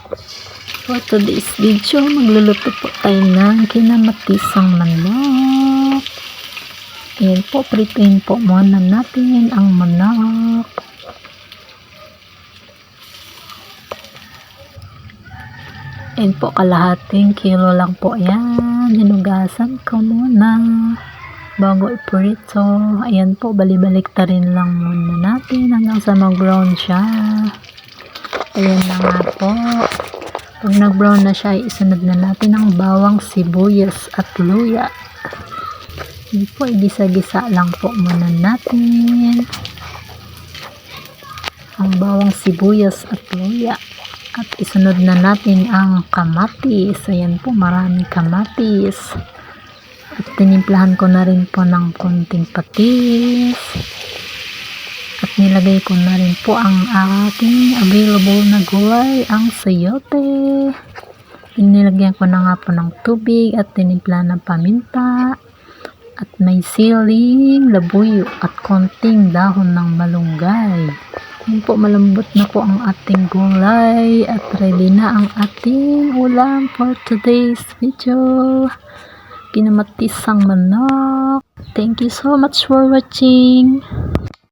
For today's video, magluluto po tayo ng kinamatisang manok. Ayan po, prituin po muna natin ang manok. Ayan po, kalahating kilo lang po yan. Hinugasan ko muna bago iprito. Ayan po, balibalik ta rin lang muna natin hanggang sa mag-brown siya. Ayan na nga po. Pag nag-brown na siya, isunod na natin ang bawang, sibuyas at luya. Ayan po, igisa-gisa lang po muna natin ang bawang, sibuyas at luya. At isunod na natin ang kamatis. Ayan po, maraming kamatis. At tinimplahan ko na rin po ng konting patis. At nilagay ko na rin po ang aking available na gulay, ang sayote. Nilagyan ko na nga po ng tubig at tinimplahan ng paminta. At may siling, labuyo at konting dahon ng malunggay. Yun po, malambot na po ang ating gulay at ready na ang ating ulam for today's video. Kinamatisang manok. Thank you so much for watching.